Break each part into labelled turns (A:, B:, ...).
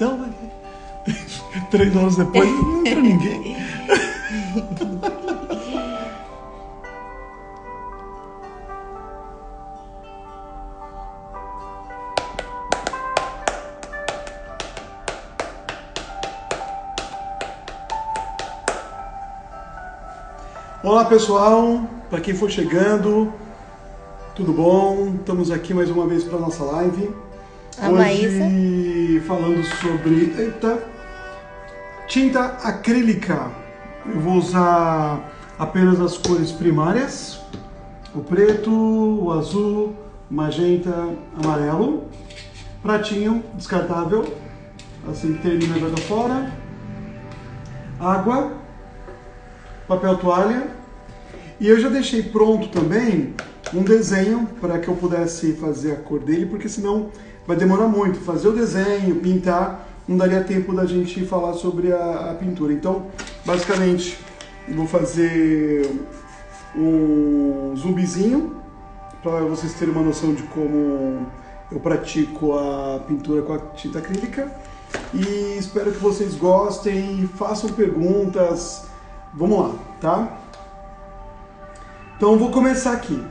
A: Então, 3 horas depois não entra ninguém. Olá pessoal, para quem for chegando, tudo bom? Estamos aqui mais uma vez para a nossa live. Hoje falando sobre tinta acrílica. Eu vou usar apenas as cores primárias, o preto, o azul, magenta, amarelo, pratinho descartável, assim que termina jogada fora, água, papel toalha, e eu já deixei pronto também um desenho para que eu pudesse fazer a cor dele, porque senão vai demorar muito fazer o desenho, pintar, não daria tempo da gente falar sobre a pintura. Então, basicamente, eu vou fazer um zumbizinho para vocês terem uma noção de como eu pratico a pintura com a tinta acrílica, e espero que vocês gostem, façam perguntas. Vamos lá, tá? Então, vou começar aqui.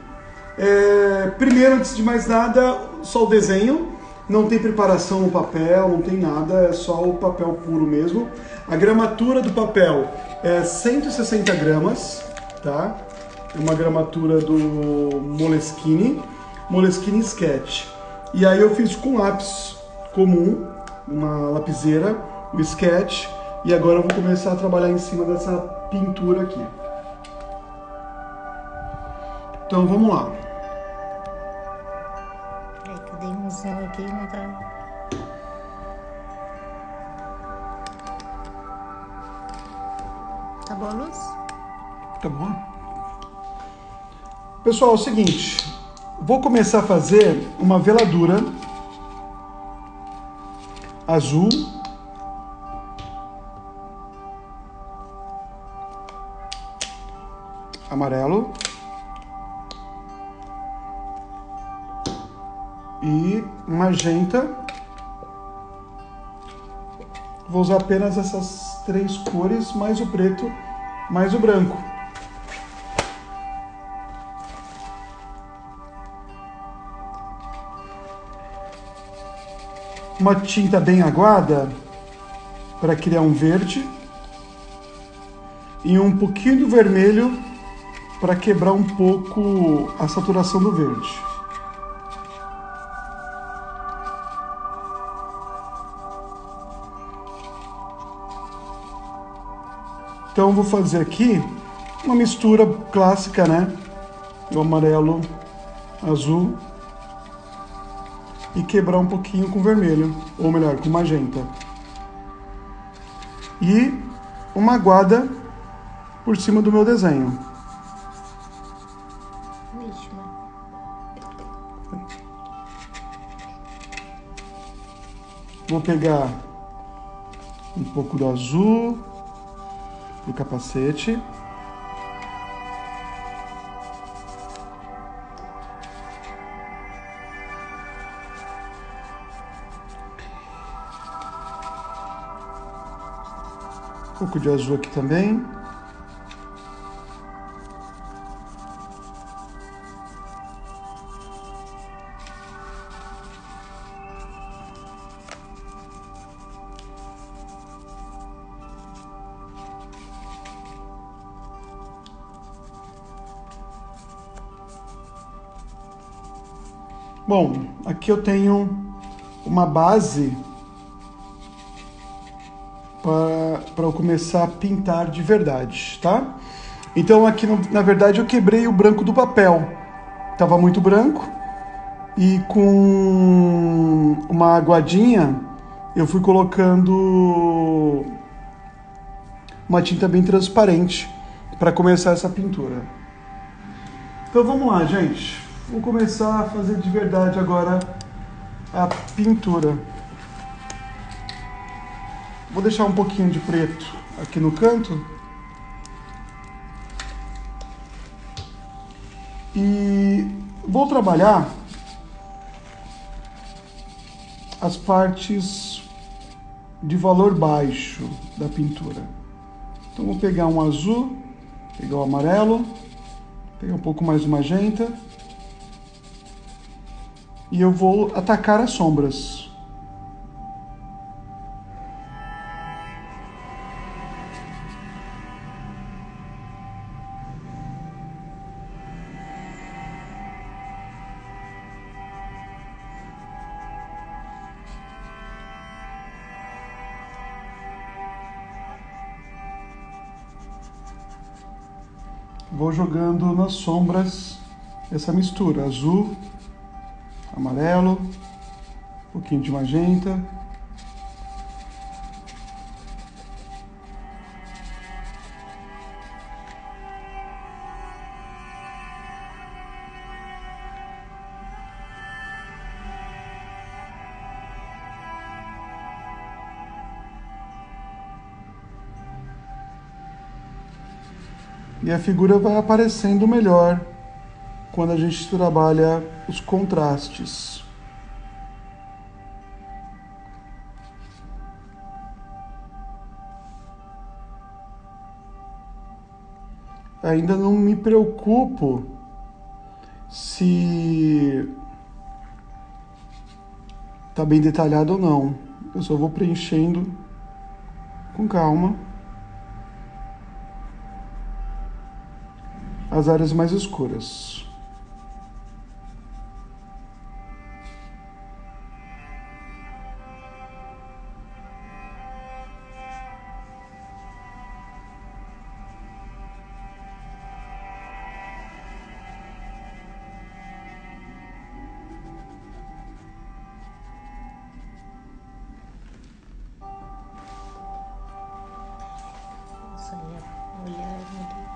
A: Primeiro, antes de mais nada, só o desenho. Não tem preparação no papel, não tem nada, é só o papel puro mesmo. A gramatura do papel é 160 gramas, tá? É uma gramatura do Moleskine Sketch. E aí eu fiz com lápis comum, uma lapiseira, o Sketch. E agora eu vou começar a trabalhar em cima dessa pintura aqui. Então vamos lá.
B: É que eu dei um zoom aqui, não tá... Tá boa a luz?
A: Tá bom. Pessoal, é o seguinte. Vou começar a fazer uma veladura azul, amarelo e magenta. Vou usar apenas essas 3 cores, mais o preto, mais o branco. Uma tinta bem aguada para criar um verde e um pouquinho do vermelho para quebrar um pouco a saturação do verde. Então vou fazer aqui uma mistura clássica, né? Do amarelo, azul, e quebrar um pouquinho com vermelho, ou melhor, com magenta. E uma aguada por cima do meu desenho. Vou pegar um pouco do azul pro capacete. Um pouco de azul aqui também. Bom, aqui eu tenho uma base para eu começar a pintar de verdade, tá? Então aqui, na verdade, eu quebrei o branco do papel. Tava muito branco e com uma aguadinha eu fui colocando uma tinta bem transparente para começar essa pintura. Então vamos lá, gente. Vou começar a fazer de verdade agora a pintura. Vou deixar um pouquinho de preto aqui no canto. E vou trabalhar as partes de valor baixo da pintura. Então vou pegar um azul, pegar o amarelo, pegar um pouco mais de magenta e eu vou atacar as sombras. Vou jogando nas sombras essa mistura, azul, amarelo, um pouquinho de magenta. E a figura vai aparecendo melhor quando a gente trabalha os contrastes. Ainda não me preocupo se está bem detalhado ou não. Eu só vou preenchendo com calma as áreas mais escuras.
B: Nossa, olhar muito.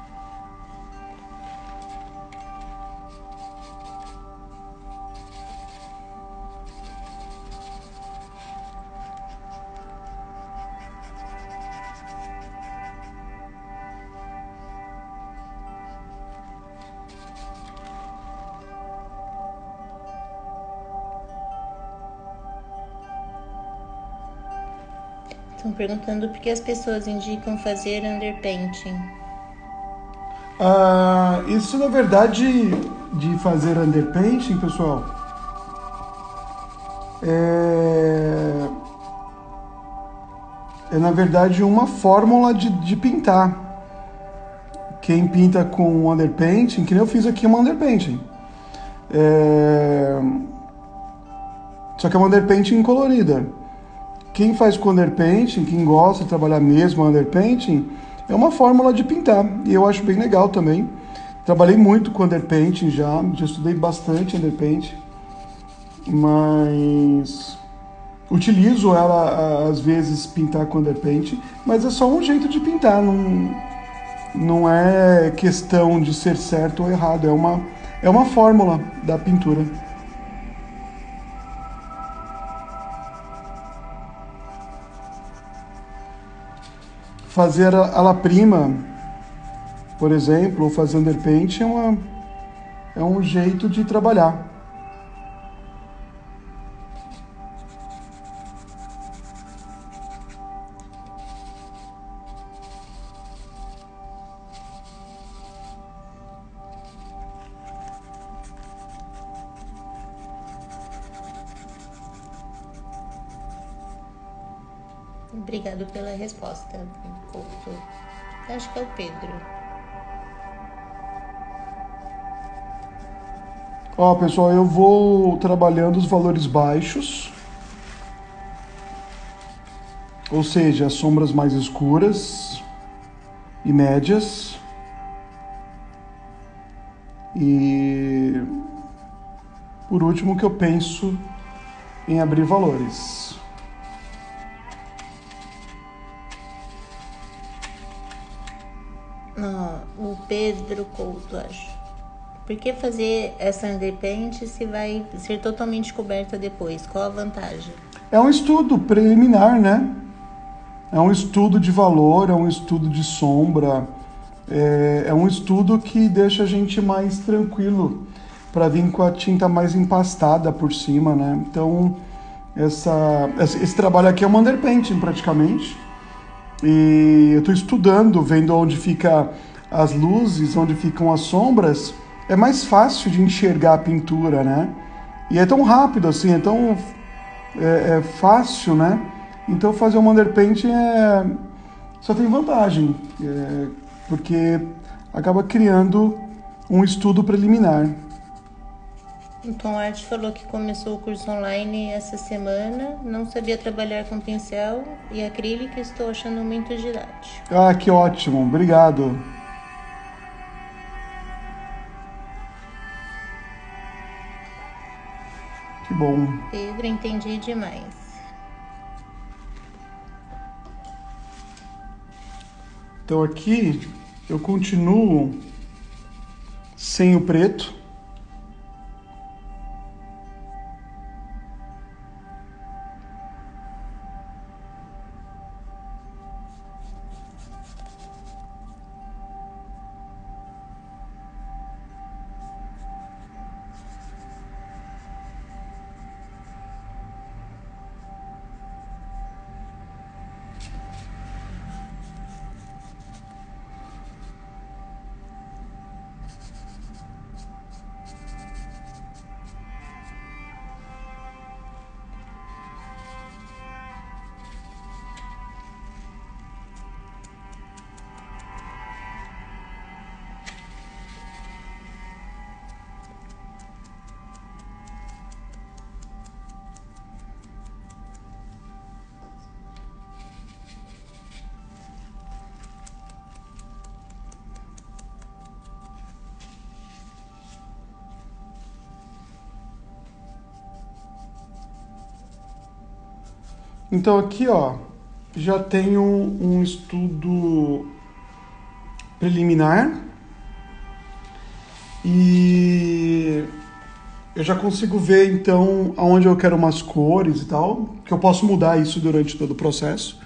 B: Estão perguntando por que as pessoas indicam fazer underpainting.
A: Isso, na verdade, de fazer underpainting, pessoal, é na verdade uma fórmula de pintar. Quem pinta com underpainting, que nem eu fiz aqui uma underpainting. Só que é uma underpainting colorida. Quem faz com underpainting, quem gosta de trabalhar mesmo underpainting, é uma fórmula de pintar. E eu acho bem legal também. Trabalhei muito com underpainting já estudei bastante underpainting. Mas utilizo ela, às vezes, pintar com underpainting, mas é só um jeito de pintar, não é questão de ser certo ou errado, é uma fórmula da pintura. Fazer a la prima, por exemplo, ou fazer underpainting é um jeito de trabalhar.
B: Obrigado pela resposta, Couto. Acho que é o Pedro.
A: Ó, pessoal, eu vou trabalhando os valores baixos, ou seja, as sombras mais escuras e médias. E por último que eu penso em abrir valores.
B: O Pedro Couto, acho. Por que fazer essa underpaint se vai ser totalmente coberta depois? Qual a vantagem?
A: É um estudo preliminar, né? É um estudo de valor, é um estudo de sombra, é um estudo que deixa a gente mais tranquilo para vir com a tinta mais empastada por cima, né? Então, Esse trabalho aqui é um underpainting praticamente. E eu estou estudando, vendo onde fica as luzes, onde ficam as sombras. É mais fácil de enxergar a pintura, né? E é tão rápido assim, é tão fácil, né? Então fazer um underpainting só tem vantagem, porque acaba criando um estudo preliminar.
B: O Tom Art falou que começou o curso online essa semana, não sabia trabalhar com pincel e acrílico e estou achando muito didático.
A: Ah, que ótimo, obrigado. Que bom.
B: Pedro, entendi demais.
A: Então aqui eu continuo sem o preto. Então aqui, ó, já tenho um estudo preliminar e eu já consigo ver então aonde eu quero umas cores e tal, que eu posso mudar isso durante todo o processo.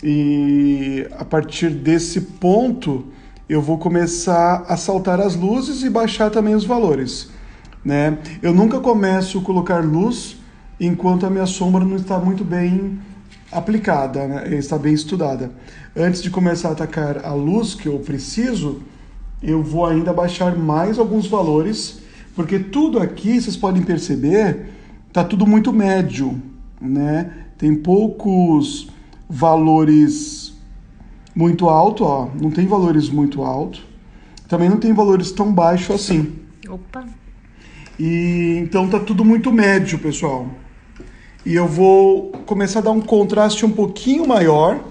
A: E a partir desse ponto eu vou começar a saltar as luzes e baixar também os valores, né? Eu nunca começo a colocar luz enquanto a minha sombra não está muito bem aplicada, né? Está bem estudada. Antes de começar a atacar a luz que eu preciso, eu vou ainda baixar mais alguns valores, porque tudo aqui, vocês podem perceber, está tudo muito médio, né? Tem poucos valores muito alto, ó, não tem valores muito alto. Também não tem valores tão baixos assim.
B: Opa!
A: E então tá tudo muito médio, pessoal. E eu vou começar a dar um contraste um pouquinho maior.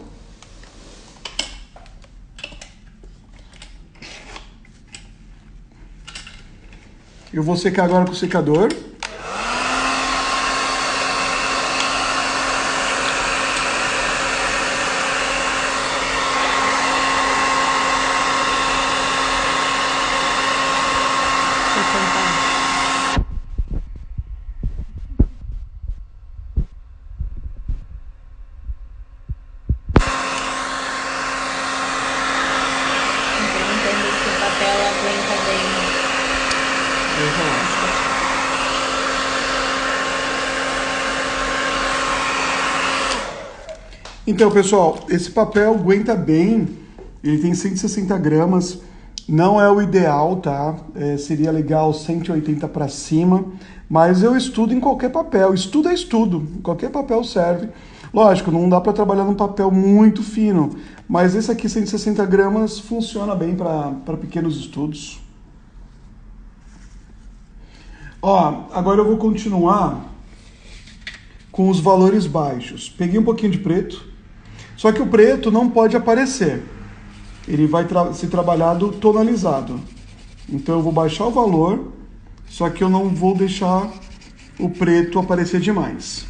A: Eu vou secar agora com o secador.
B: Perguntando se o papel aguenta bem.
A: Então, pessoal, esse papel aguenta bem, ele tem 160 gramas, não é o ideal, tá? Seria legal 180 para cima, mas eu estudo em qualquer papel, estudo é estudo, qualquer papel serve. Lógico, não dá para trabalhar num papel muito fino, mas esse aqui, 160 gramas, funciona bem para pequenos estudos. Ó, agora eu vou continuar com os valores baixos. Peguei um pouquinho de preto, só que o preto não pode aparecer. Ele vai ser trabalhado tonalizado. Então eu vou baixar o valor, só que eu não vou deixar o preto aparecer demais.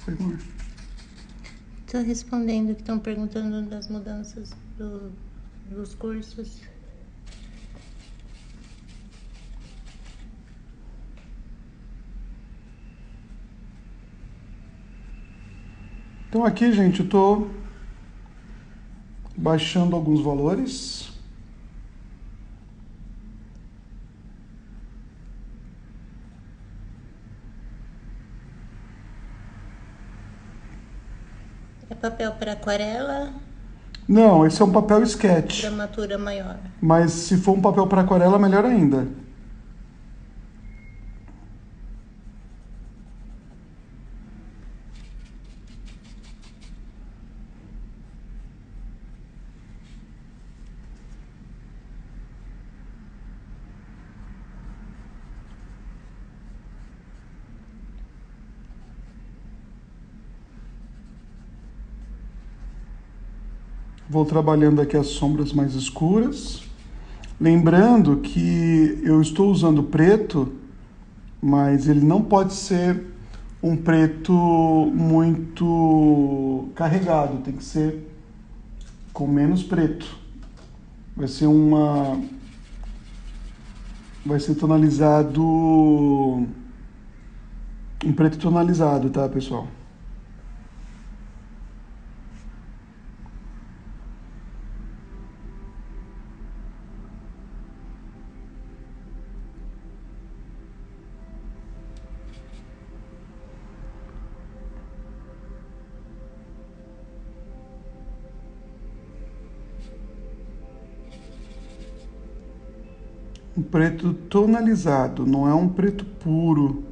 A: Foi mal.
B: Estou respondendo que estão perguntando das mudanças dos cursos.
A: Então aqui, gente, eu estou baixando alguns valores.
B: É papel para aquarela?
A: Não, esse é um papel sketch.
B: Gramatura maior.
A: Mas se for um papel para aquarela, melhor ainda. Vou trabalhando aqui as sombras mais escuras. Lembrando que eu estou usando preto, mas ele não pode ser um preto muito carregado. Tem que ser com menos preto. Vai ser tonalizado... um preto tonalizado, tá, pessoal? Um preto tonalizado, não é um preto puro.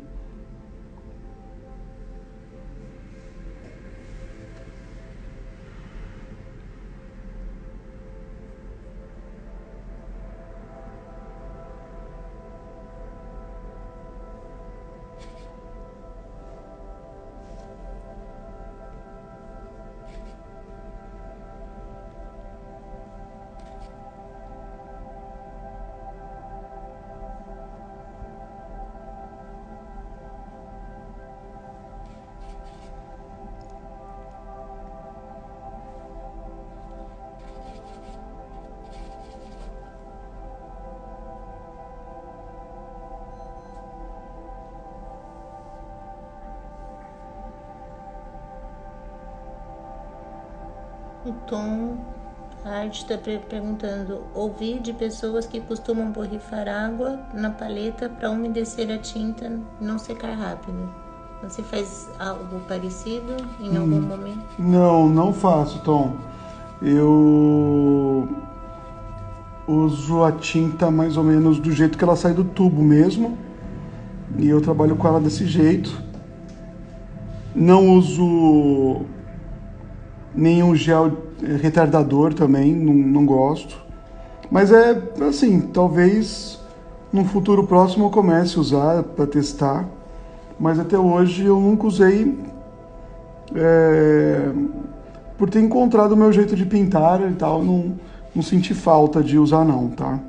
B: O Tom, a arte está perguntando: ouvi de pessoas que costumam borrifar água na paleta para umedecer a tinta e não secar rápido. Você faz algo parecido em algum momento?
A: Não faço, Tom. Eu uso a tinta mais ou menos do jeito que ela sai do tubo mesmo. E eu trabalho com ela desse jeito. Não uso nenhum gel retardador também, não gosto. Mas é assim, talvez num futuro próximo eu comece a usar para testar. Mas até hoje eu nunca usei por ter encontrado o meu jeito de pintar e tal, não senti falta de usar não, tá?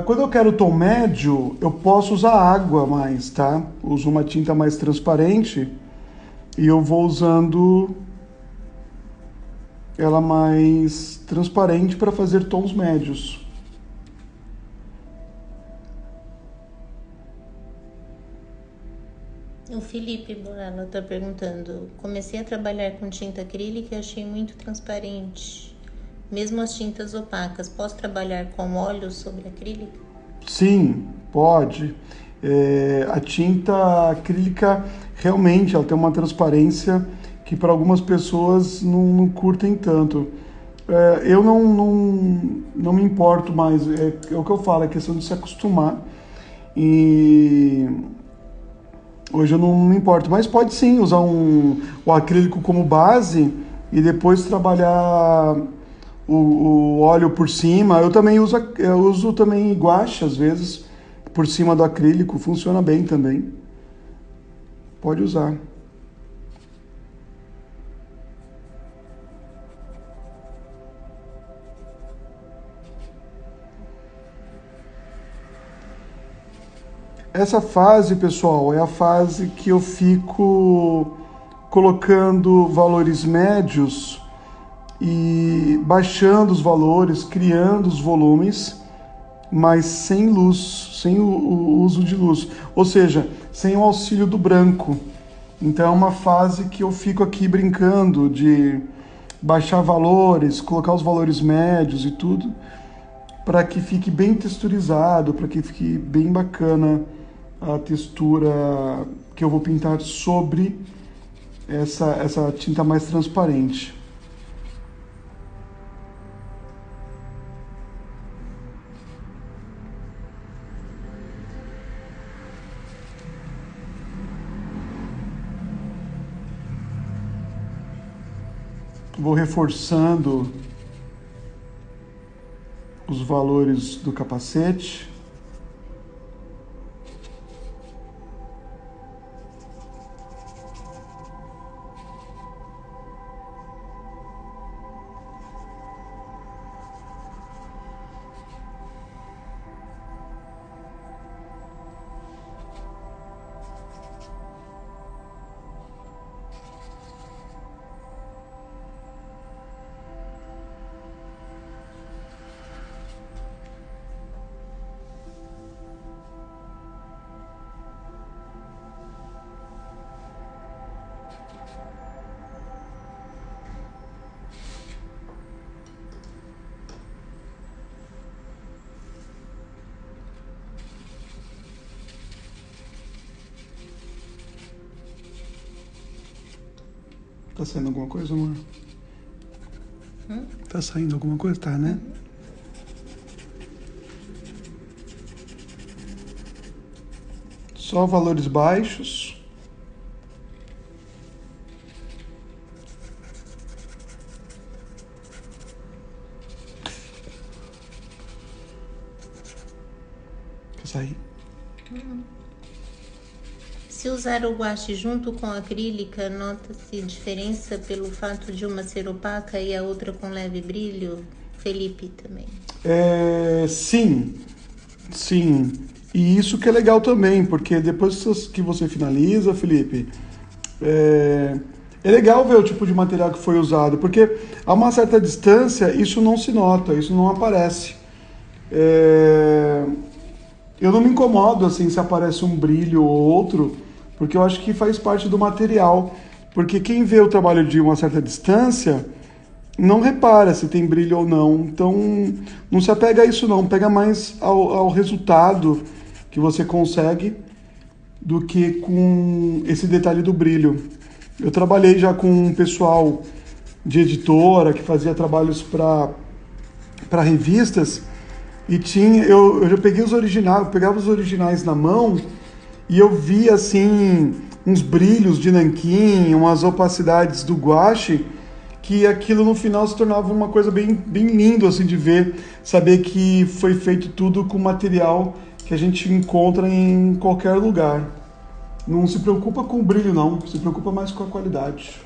A: Quando eu quero tom médio, eu posso usar água mais, tá? Uso uma tinta mais transparente e eu vou usando ela mais transparente para fazer tons médios.
B: O Felipe Borella está perguntando: comecei a trabalhar com tinta acrílica e achei muito transparente. Mesmo as tintas opacas, posso trabalhar com óleo sobre acrílica?
A: Sim, pode. A tinta acrílica realmente ela tem uma transparência que para algumas pessoas não curtem tanto. Eu não me importo mais, é o que eu falo, é questão de se acostumar. E Hoje eu não me importo, mas pode sim usar o acrílico como base e depois trabalhar o óleo por cima. Eu uso também guache às vezes por cima do acrílico, funciona bem também. Pode usar. Essa fase, pessoal, é a fase que eu fico colocando valores médios e baixando os valores, criando os volumes, mas sem luz, sem o uso de luz, ou seja, sem o auxílio do branco. Então é uma fase que eu fico aqui brincando de baixar valores, colocar os valores médios e tudo, para que fique bem texturizado, para que fique bem bacana a textura que eu vou pintar sobre essa tinta mais transparente. Vou reforçando os valores do capacete. Tá saindo alguma coisa, amor? Tá saindo alguma coisa? Tá, né? Só valores baixos. Quer sair?
B: Se usar o guache junto com a acrílica, nota-se diferença pelo fato de uma ser opaca e a outra com leve brilho? Felipe também.
A: Sim. E isso que é legal também, porque depois que você finaliza, Felipe, é legal ver o tipo de material que foi usado, porque a uma certa distância isso não se nota, isso não aparece. Eu não me incomodo assim se aparece um brilho ou outro, porque eu acho que faz parte do material. Porque quem vê o trabalho de uma certa distância não repara se tem brilho ou não. Então não se apega a isso não, pega mais ao resultado que você consegue do que com esse detalhe do brilho. Eu trabalhei já com um pessoal de editora que fazia trabalhos para revistas. E eu já peguei os originais, eu pegava os originais na mão e eu via assim uns brilhos de nanquim, umas opacidades do guache, que aquilo no final se tornava uma coisa bem, bem lindo assim de ver, saber que foi feito tudo com material que a gente encontra em qualquer lugar. Não se preocupa com o brilho não, se preocupa mais com a qualidade.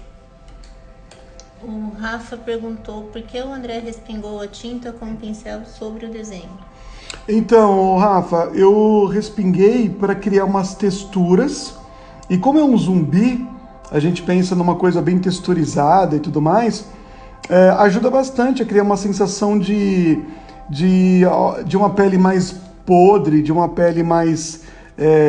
B: O Rafa perguntou por que o André respingou a tinta com o pincel sobre o desenho.
A: Então, Rafa, eu respinguei para criar umas texturas. E como é um zumbi, a gente pensa numa coisa bem texturizada e tudo mais, ajuda bastante a criar uma sensação de uma pele mais podre, de uma pele mais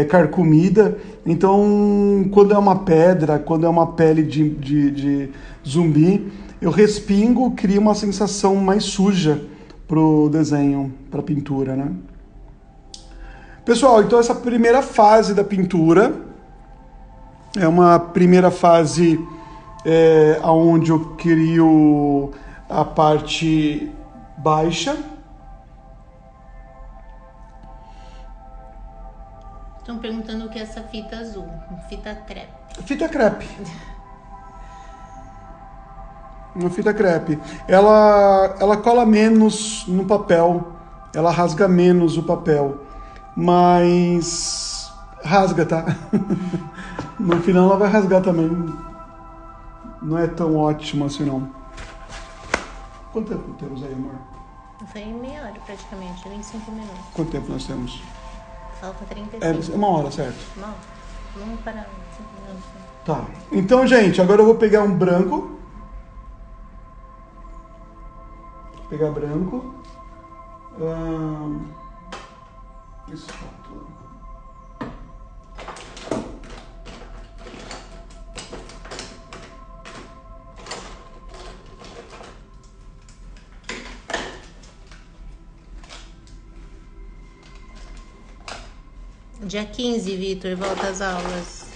A: carcomida. Então, quando é uma pedra, quando é uma pele de zumbi, eu respingo, crio uma sensação mais suja pro desenho, pra pintura, né? Pessoal, então essa primeira fase da pintura é uma primeira fase onde eu crio a parte baixa.
B: Estão perguntando o que é essa fita azul. Fita crepe.
A: Fita crepe. Uma fita crepe. Ela cola menos no papel, ela rasga menos o papel, mas rasga, tá? No final ela vai rasgar também. Não é tão ótimo assim, não. Quanto tempo temos aí, amor?
B: Foi meia hora praticamente, 25 minutos.
A: Quanto tempo nós temos?
B: Falta 35.
A: É uma hora, certo?
B: Bom, vamos parar 5 minutos.
A: Tá. Então, gente, agora eu vou pegar um branco. Pegar branco. Espátula.
B: Dia 15, Vitor, volta às aulas.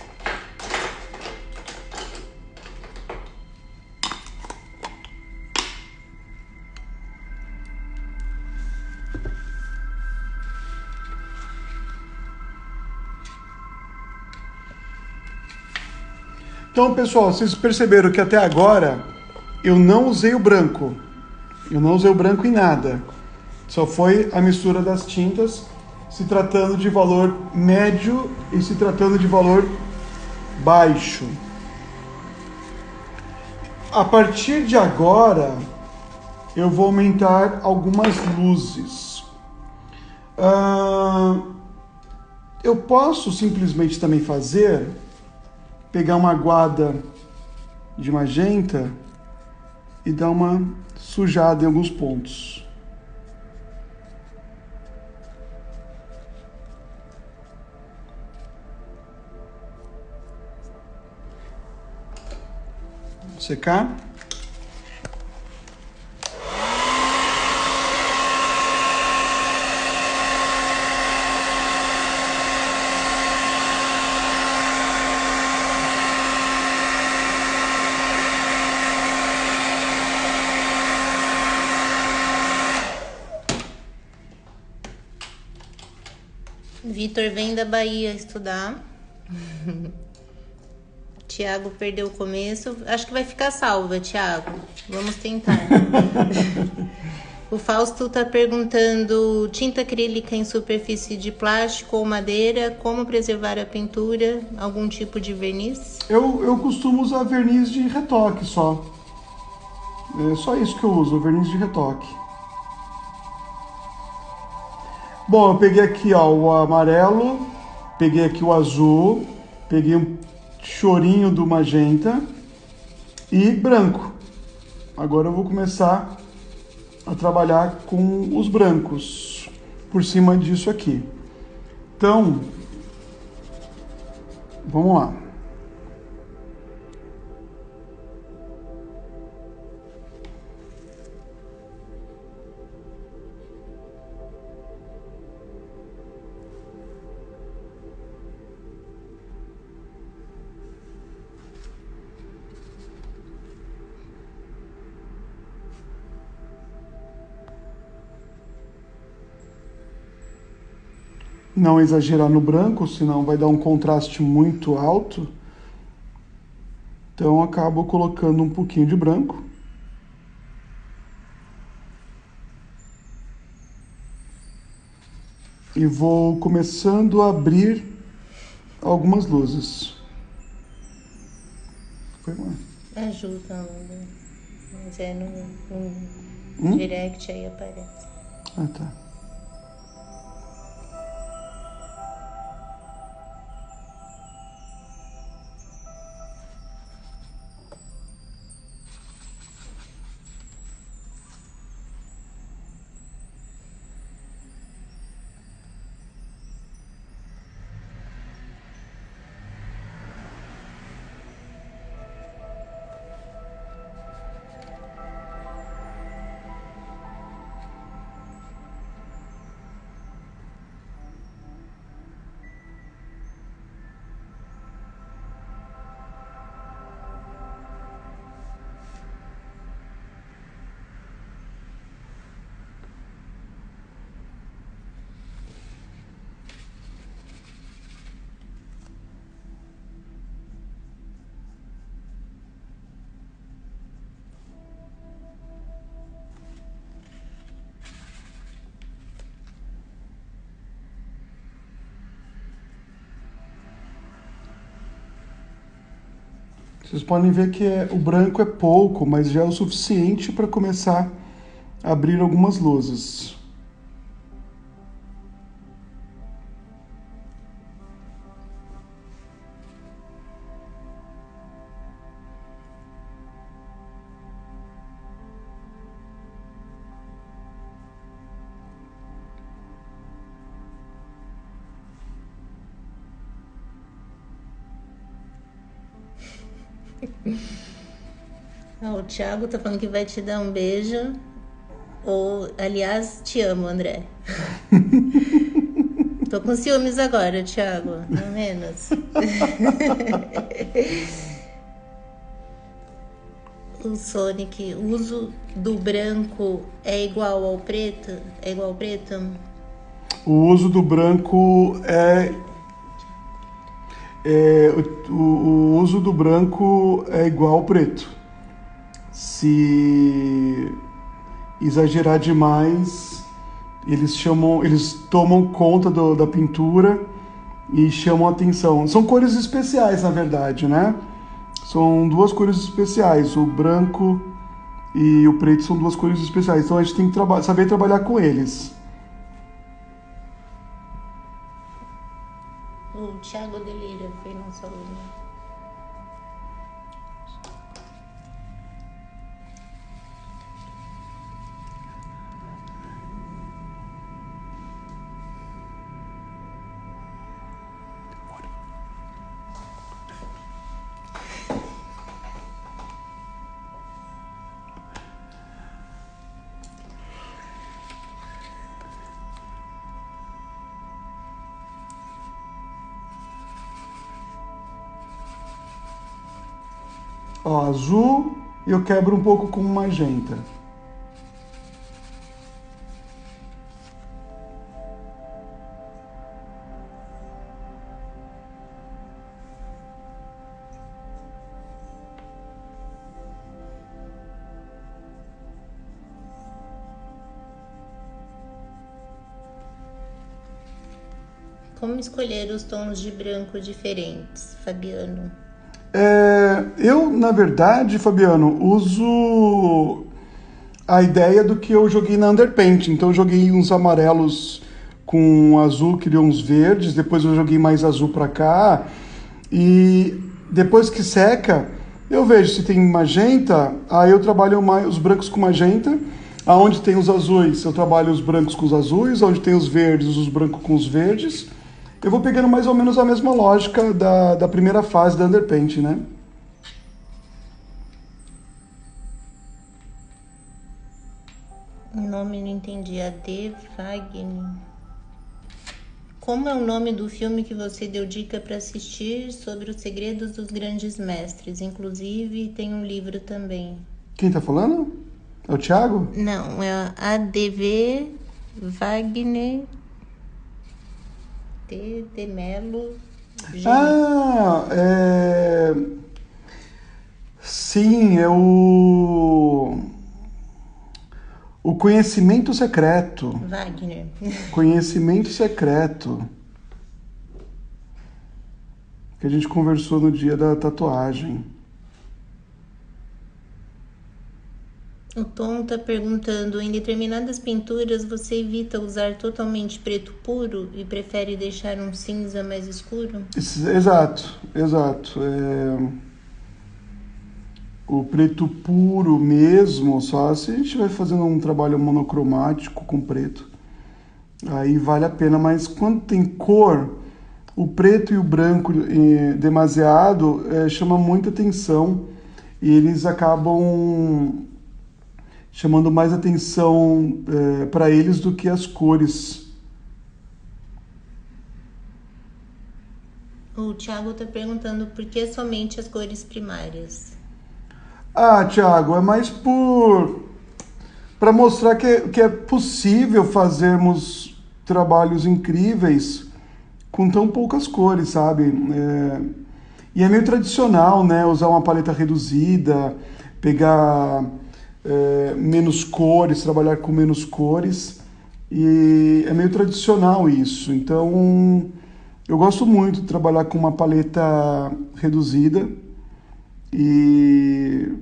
A: Então, pessoal, vocês perceberam que até agora eu não usei o branco. Eu não usei o branco em nada. Só foi a mistura das tintas, se tratando de valor médio e se tratando de valor baixo. A partir de agora, eu vou aumentar algumas luzes. Eu posso simplesmente também pegar uma aguada de magenta e dar uma sujada em alguns pontos. Secar.
B: Vitor vem da Bahia estudar. Tiago perdeu o começo. Acho que vai ficar salva, Tiago. Vamos tentar. O Fausto tá perguntando: tinta acrílica em superfície de plástico ou madeira, como preservar a pintura? Algum tipo de verniz?
A: Eu costumo usar verniz de retoque só. É só isso que eu uso, verniz de retoque. Bom, eu peguei aqui ó, o amarelo, peguei aqui o azul, peguei um chorinho do magenta e branco. Agora eu vou começar a trabalhar com os brancos por cima disso aqui. Então, vamos lá. Não exagerar no branco, senão vai dar um contraste muito alto. Então, acabo colocando um pouquinho de branco. E vou começando a abrir algumas luzes. Foi mal.
B: Ajuda, mas é no direct aí aparece.
A: Ah, tá. Vocês podem ver que o branco é pouco, mas já é o suficiente para começar a abrir algumas luzes.
B: O Thiago tá falando que vai te dar um beijo. Aliás, te amo, André. Tô com ciúmes agora, Thiago, não menos. O Sonic, o uso do branco é igual ao preto? É igual ao preto?
A: O uso do branco o uso do branco é igual ao preto. Se exagerar demais, eles tomam conta da pintura e chamam a atenção. São cores especiais, na verdade, né? São duas cores especiais. O branco e o preto são duas cores especiais. Então a gente tem que saber trabalhar com eles.
B: O Thiago Delira foi nosso aluno.
A: Ó, azul, eu quebro um pouco com magenta.
B: Como escolher os tons de branco diferentes, Fabiano?
A: Eu, na verdade, Fabiano, uso a ideia do que eu joguei na Underpaint. Então eu joguei uns amarelos com azul, criou uns verdes, depois eu joguei mais azul para cá. E depois que seca, eu vejo se tem magenta, aí eu trabalho mais os brancos com magenta. Aonde tem os azuis, eu trabalho os brancos com os azuis. Onde tem os verdes, os brancos com os verdes. Eu vou pegando mais ou menos a mesma lógica da primeira fase da Underpaint, né?
B: O nome não entendi. A.D. Wagner. Como é o nome do filme que você deu dica para assistir sobre os segredos dos grandes mestres? Inclusive, tem um livro também.
A: Quem tá falando? É o Thiago?
B: Não, é A.D.V. Wagner de Melo.
A: Sim, é o Conhecimento Secreto.
B: Wagner.
A: Conhecimento Secreto. Que a gente conversou no dia da tatuagem.
B: O Tom tá perguntando, em determinadas pinturas você evita usar totalmente preto puro e prefere deixar um cinza mais escuro?
A: Exato. O preto puro mesmo, só se a gente vai fazendo um trabalho monocromático com preto, aí vale a pena, mas quando tem cor, o preto e o branco demasiado chama muita atenção e eles acabam chamando mais atenção para eles do que as cores.
B: O Thiago está perguntando por que somente as cores primárias.
A: Thiago, é mais para mostrar que é possível fazermos trabalhos incríveis com tão poucas cores, sabe? E é meio tradicional, né? Usar uma paleta reduzida, pegar menos cores, trabalhar com menos cores, e é meio tradicional isso. Então eu gosto muito de trabalhar com uma paleta reduzida e,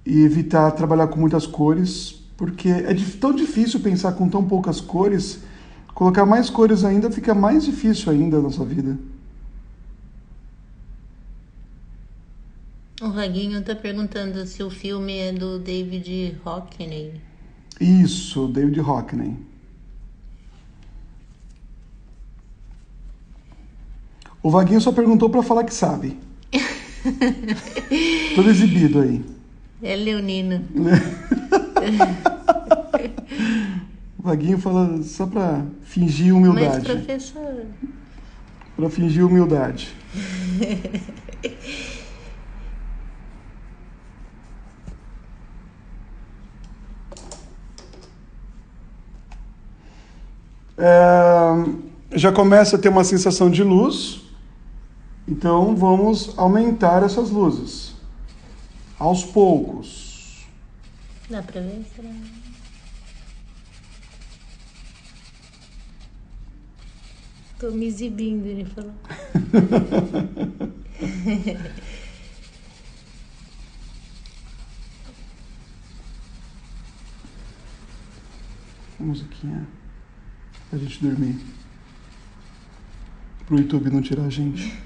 A: e evitar trabalhar com muitas cores, porque é tão difícil pensar com tão poucas cores. Colocar mais cores ainda fica mais difícil ainda na sua vida.
B: O Vaguinho tá perguntando se o filme é do David Hockney.
A: Isso, David Hockney. O Vaguinho só perguntou para falar que sabe. Todo exibido aí.
B: É leonino.
A: O Vaguinho fala só para fingir humildade.
B: Mas, professor...
A: Para fingir humildade. Já começa a ter uma sensação de luz, então vamos aumentar essas luzes aos poucos.
B: Dá pra ver? Será? Tô me exibindo, ele falou.
A: Uma musiquinha pra gente dormir. Pro YouTube não tirar a gente.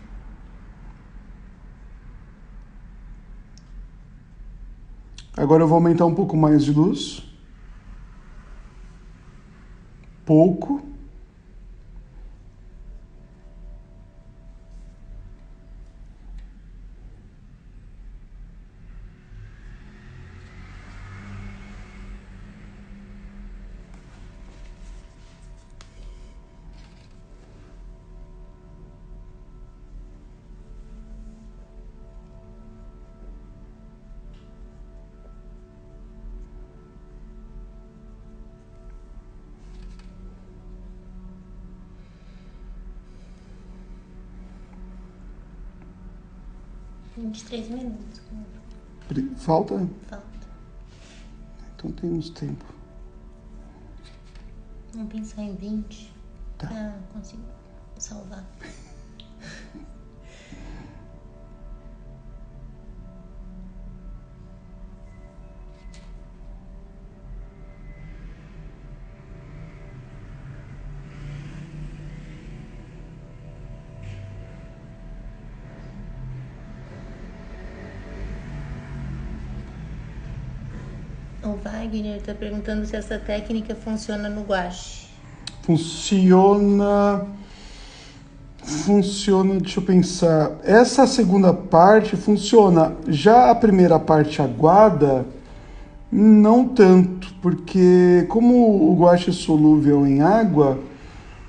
A: Agora eu vou aumentar um pouco mais de luz. Pouco.
B: Uns 3 minutos.
A: Falta?
B: Falta.
A: Então temos tempo.
B: Vamos pensar em 20.
A: Tá.
B: Pra conseguir salvar. O Wagner está perguntando se essa técnica funciona no gouache.
A: Funciona, deixa eu pensar. Essa segunda parte funciona. Já a primeira parte aguada, não tanto, porque como o gouache é solúvel em água,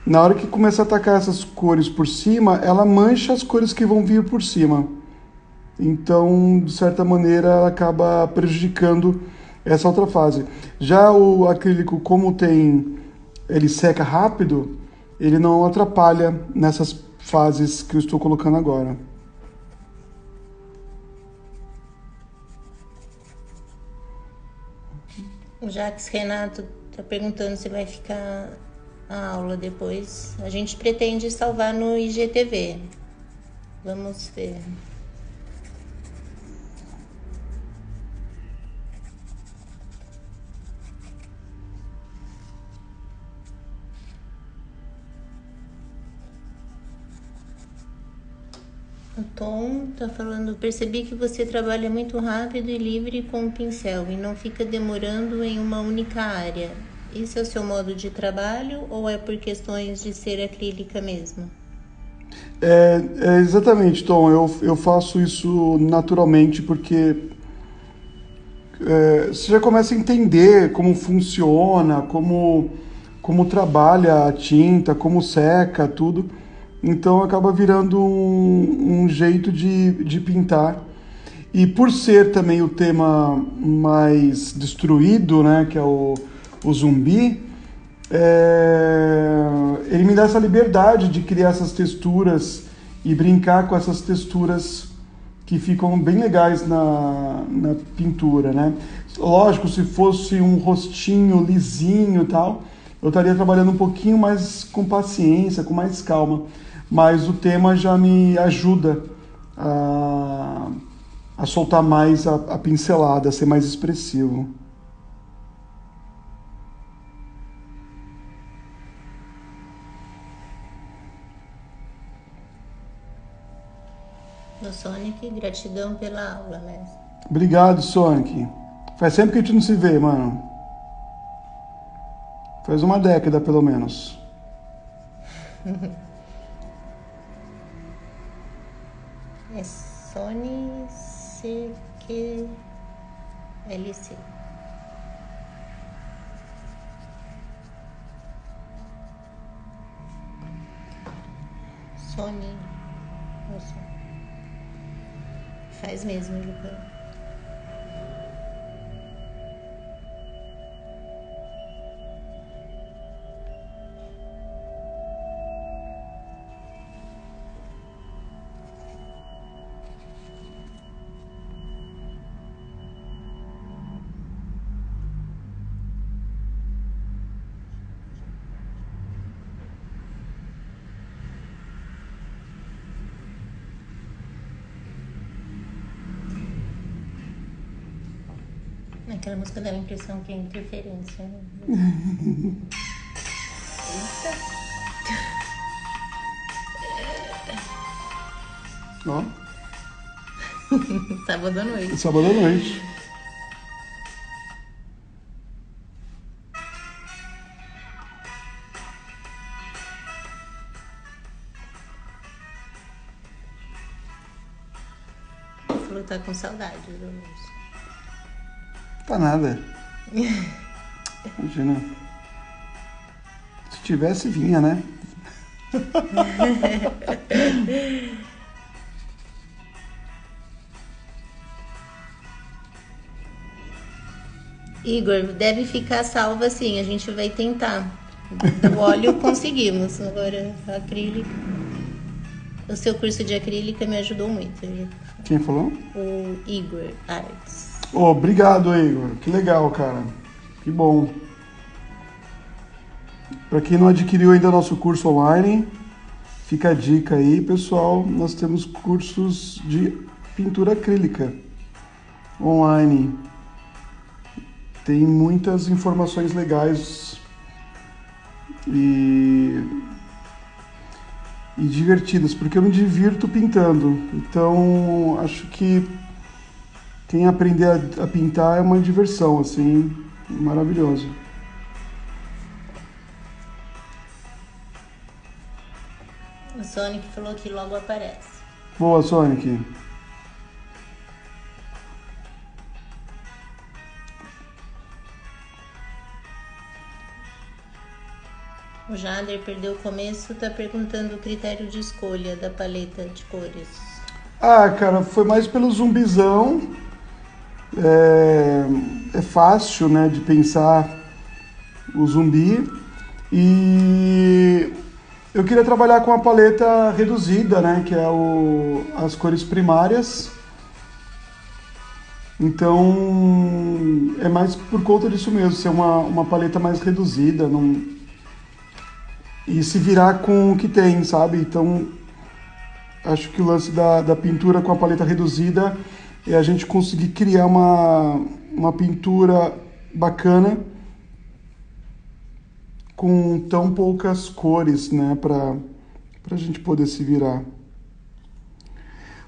A: na hora que começa a atacar essas cores por cima, ela mancha as cores que vão vir por cima. Então, de certa maneira, ela acaba prejudicando essa outra fase. Já o acrílico, como ele seca rápido, ele não atrapalha nessas fases que eu estou colocando agora.
B: O Jacques Renato está perguntando se vai ficar a aula depois. A gente pretende salvar no IGTV. Vamos ver. O Tom tá falando, percebi que você trabalha muito rápido e livre com o pincel e não fica demorando em uma única área. Esse é o seu modo de trabalho ou é por questões de ser acrílica mesmo?
A: Exatamente, Tom. Eu faço isso naturalmente porque você já começa a entender como funciona, como trabalha a tinta, como seca, tudo. Então acaba virando um jeito de pintar. E por ser também o tema mais destruído, né, que é o zumbi, ele me dá essa liberdade de criar essas texturas e brincar com essas texturas que ficam bem legais na pintura, né? Lógico, se fosse um rostinho lisinho e tal, eu estaria trabalhando um pouquinho mais com paciência, com mais calma. Mas o tema já me ajuda a soltar mais a pincelada, a ser mais expressivo.
B: O Sonic, gratidão pela aula, mestre.
A: Obrigado, Sonic. Faz tempo que a gente não se vê, mano. Faz uma década, pelo menos.
B: É Sony CQLC. Sony. Nossa. Faz mesmo, Juca. Aquela música dá a impressão que é interferência, né? Eita!
A: Ó.
B: Sábado à noite.
A: Sábado à noite.
B: Ele falou que tá com saudade do almoço.
A: Tá nada. Imagina. Se tivesse, vinha, né?
B: Igor, deve ficar salva sim, a gente vai tentar. Do óleo conseguimos, agora acrílico. O seu curso de acrílica me ajudou muito.
A: Quem falou?
B: O Igor Arts.
A: Oh, obrigado, Igor. Que legal, cara. Que bom. Para quem não adquiriu ainda nosso curso online, fica a dica aí, pessoal. Nós temos cursos de pintura acrílica online. Tem muitas informações legais e divertidas, porque eu me divirto pintando. Então, acho que quem aprender a pintar é uma diversão, assim, maravilhosa.
B: O Sonic falou que logo aparece.
A: Boa, Sonic.
B: O Jader perdeu o começo, tá perguntando o critério de escolha da paleta de cores.
A: Ah, cara, foi mais pelo zumbizão. É fácil, né, de pensar o zumbi. E eu queria trabalhar com a paleta reduzida, né, que é as cores primárias. Então, é mais por conta disso mesmo, ser uma paleta mais reduzida, e se virar com o que tem, sabe? Então, acho que o lance da pintura com a paleta reduzida é a gente conseguir criar uma pintura bacana com tão poucas cores, né, pra gente poder se virar.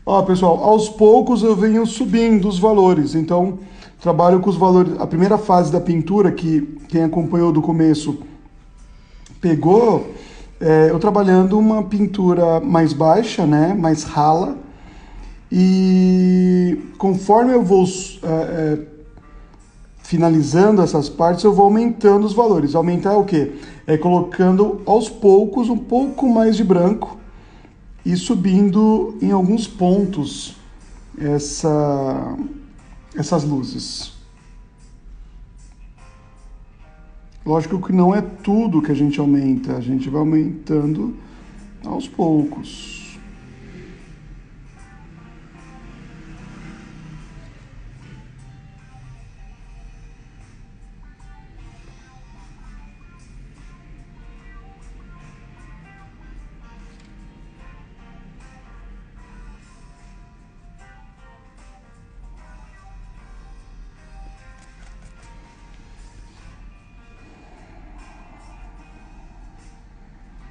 A: Ó, pessoal, aos poucos eu venho subindo os valores, então trabalho com os valores. A primeira fase da pintura, que quem acompanhou do começo pegou, eu trabalhando uma pintura mais baixa, né, mais rala, e conforme eu vou finalizando essas partes, eu vou aumentando os valores. Aumentar é o quê? É colocando aos poucos um pouco mais de branco e subindo em alguns pontos essas luzes. Lógico que não é tudo que a gente aumenta, a gente vai aumentando aos poucos.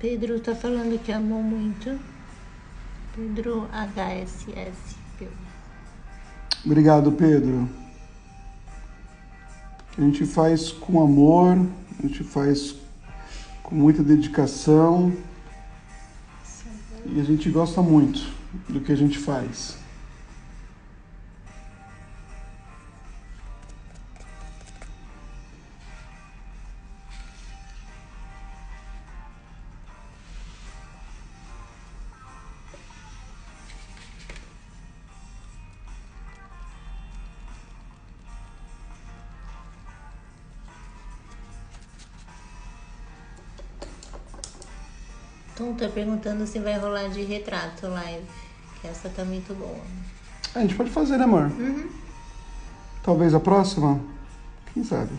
B: Pedro tá falando que amou muito. Pedro HSS.
A: Obrigado, Pedro. A gente faz com amor, a gente faz com muita dedicação e a gente gosta muito do que a gente faz.
B: Tom tá perguntando se vai rolar de retrato live, que essa tá muito boa.
A: A gente pode fazer, né, amor? Talvez a próxima? Quem sabe?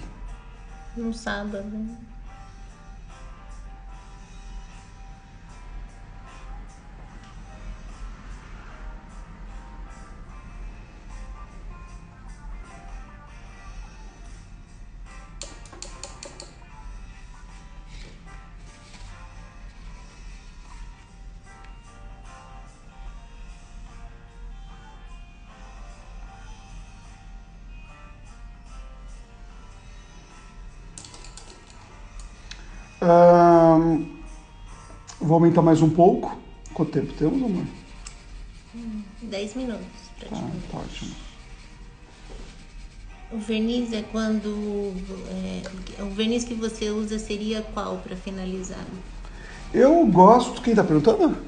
B: No sábado.
A: Vou aumentar mais um pouco. Quanto tempo temos, amor?
B: 10 minutos, praticamente.
A: Tá ótimo.
B: O verniz é quando... o verniz que você usa seria qual para finalizar?
A: Eu gosto... Quem tá perguntando?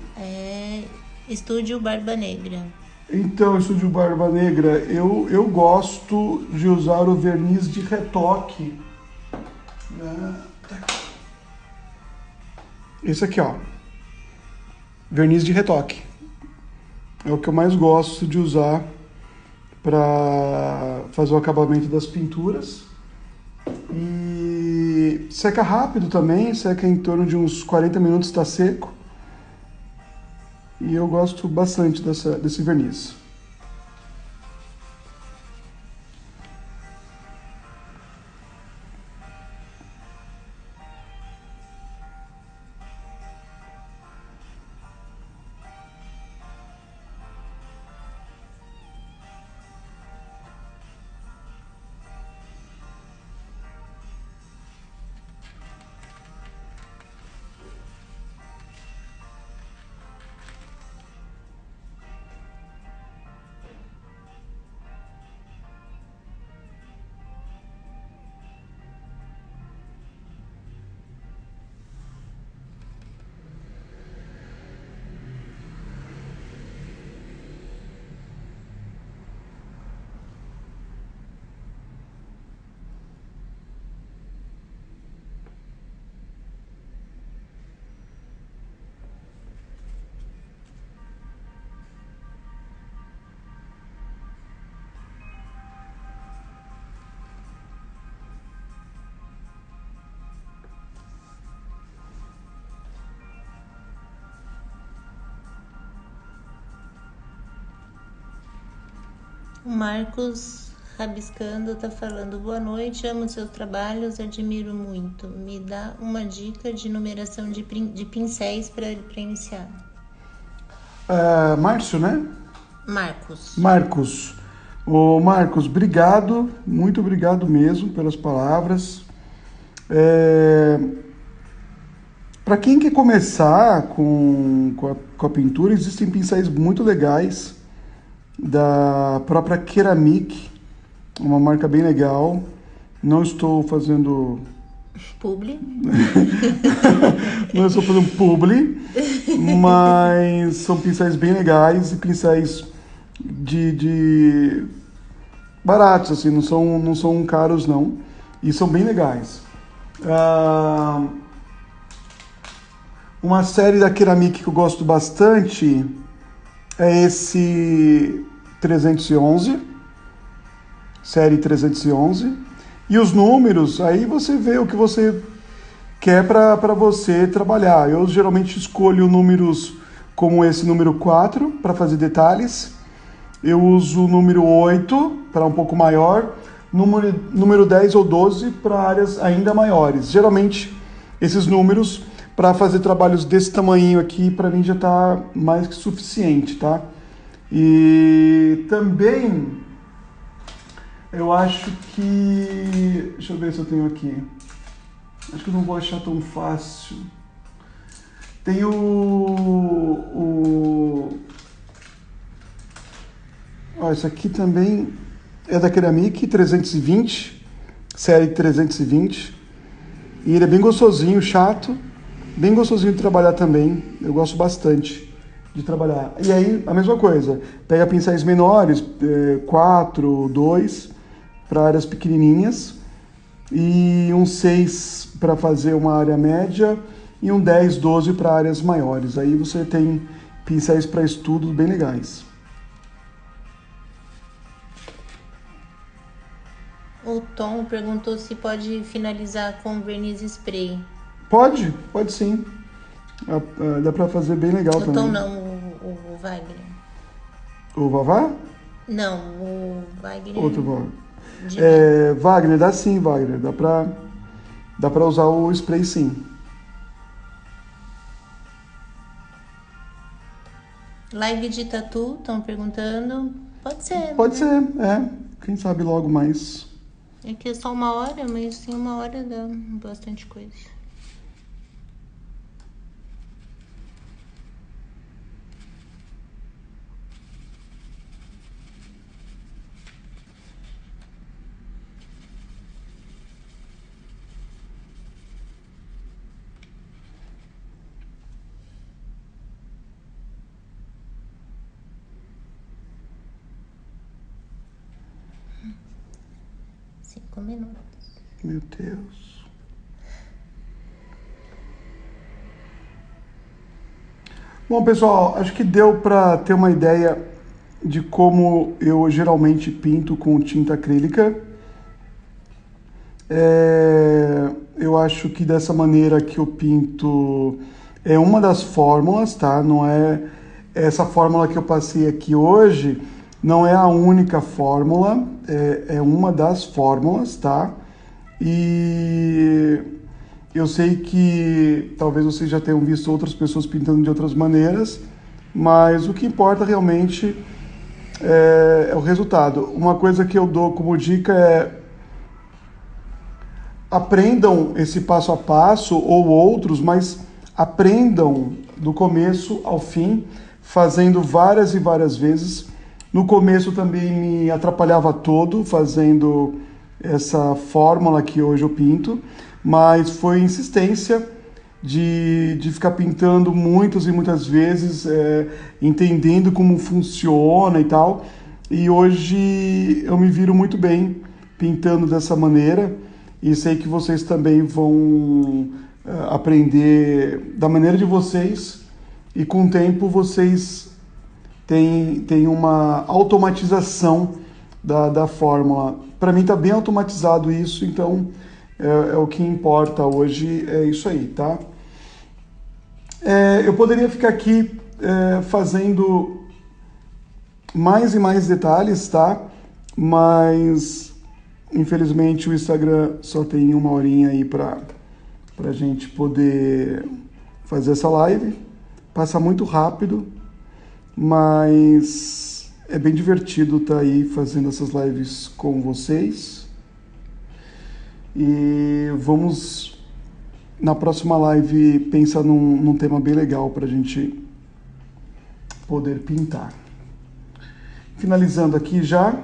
B: Estúdio Barba Negra.
A: Então, Estúdio Barba Negra, eu gosto de usar o verniz de retoque. Esse aqui, ó. Verniz de retoque. É o que eu mais gosto de usar para fazer o acabamento das pinturas. E seca rápido também, seca em torno de uns 40 minutos, está seco. E eu gosto bastante desse verniz.
B: O Marcos Rabiscando tá falando: boa noite, amo seus trabalhos, admiro muito. Me dá uma dica de numeração de pincéis para iniciar.
A: Márcio, né?
B: Marcos.
A: Ô, Marcos, obrigado, muito obrigado mesmo pelas palavras. Para quem quer começar com a pintura, existem pincéis muito legais da própria Ceramic, uma marca bem legal. Não estou fazendo
B: publi,
A: não estou fazendo publi, mas são pincéis bem legais e pincéis de baratos, assim, não são caros não, e são bem legais. Uma série da Ceramic que eu gosto bastante é esse 311, série 311, e os números, aí você vê o que você quer para você trabalhar. Eu geralmente escolho números como esse número 4 para fazer detalhes, eu uso o número 8 para um pouco maior, número 10 ou 12 para áreas ainda maiores. Geralmente esses números para fazer trabalhos desse tamanho aqui, para mim já está mais que suficiente, tá? E também eu acho que... Deixa eu ver se eu tenho aqui. Acho que eu não vou achar tão fácil. Tem Ó, esse aqui também é da Ceramic 320, série 320. E ele é bem gostosinho, chato, bem gostosinho de trabalhar também. Eu gosto bastante de trabalhar. E aí, a mesma coisa. Pega pincéis menores, 4, 2, para áreas pequenininhas. E um 6 para fazer uma área média. E um 10, 12 para áreas maiores. Aí você tem pincéis para estudos bem legais.
B: O Tom perguntou se pode finalizar com verniz spray.
A: Pode sim. Dá pra fazer bem legal também.
B: O Tom não, o Wagner.
A: O Vavá?
B: Não, o Wagner.
A: Outro Wagner. Wagner, dá sim, Wagner. Dá pra usar o spray sim.
B: Live de tatu, estão perguntando. Pode ser.
A: Pode ser, Quem sabe logo mais.
B: É que é só 1 hora, mas em 1 hora dá bastante coisa. Minutos.
A: Meu Deus. Bom, pessoal, acho que deu para ter uma ideia de como eu geralmente pinto com tinta acrílica. Eu acho que dessa maneira que eu pinto é uma das fórmulas, tá? Não é essa fórmula que eu passei aqui hoje. Não é a única fórmula, é uma das fórmulas, tá? E eu sei que talvez vocês já tenham visto outras pessoas pintando de outras maneiras, mas o que importa realmente é o resultado. Uma coisa que eu dou como dica é aprendam esse passo a passo ou outros, mas aprendam do começo ao fim, fazendo várias e várias vezes. No começo também me atrapalhava todo fazendo essa fórmula que hoje eu pinto, mas foi insistência de ficar pintando muitas e muitas vezes, entendendo como funciona e tal. E hoje eu me viro muito bem pintando dessa maneira e sei que vocês também vão aprender da maneira de vocês e com o tempo vocês tem uma automatização da fórmula. Para mim está bem automatizado isso, então é o que importa hoje, é isso aí, tá? Eu poderia ficar aqui fazendo mais e mais detalhes, tá? Mas infelizmente o Instagram só tem 1 horinha aí pra gente poder fazer essa live. Passa muito rápido, mas é bem divertido estar aí fazendo essas lives com vocês. E vamos, na próxima live, pensar num tema bem legal para a gente poder pintar. Finalizando aqui já.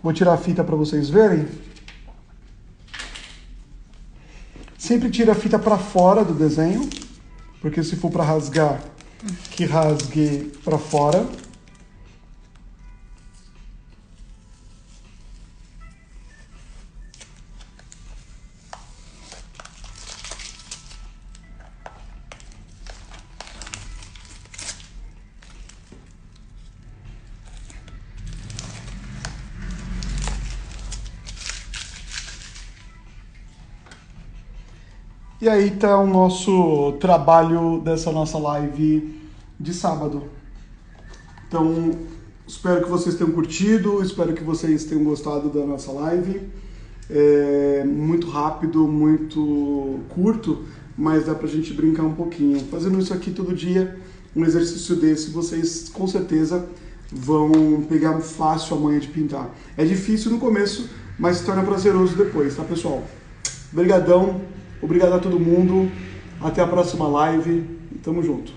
A: Vou tirar a fita para vocês verem. Sempre tira a fita para fora do desenho, porque se for para rasgar, que rasgue para fora. E aí tá o nosso trabalho dessa nossa live de sábado. Então, espero que vocês tenham curtido, espero que vocês tenham gostado da nossa live. É muito rápido, muito curto, mas dá pra gente brincar um pouquinho. Fazendo isso aqui todo dia, um exercício desse, vocês com certeza vão pegar fácil a manha de pintar. É difícil no começo, mas se torna prazeroso depois, tá, pessoal? Obrigadão, obrigado a todo mundo. Até a próxima live e tamo junto.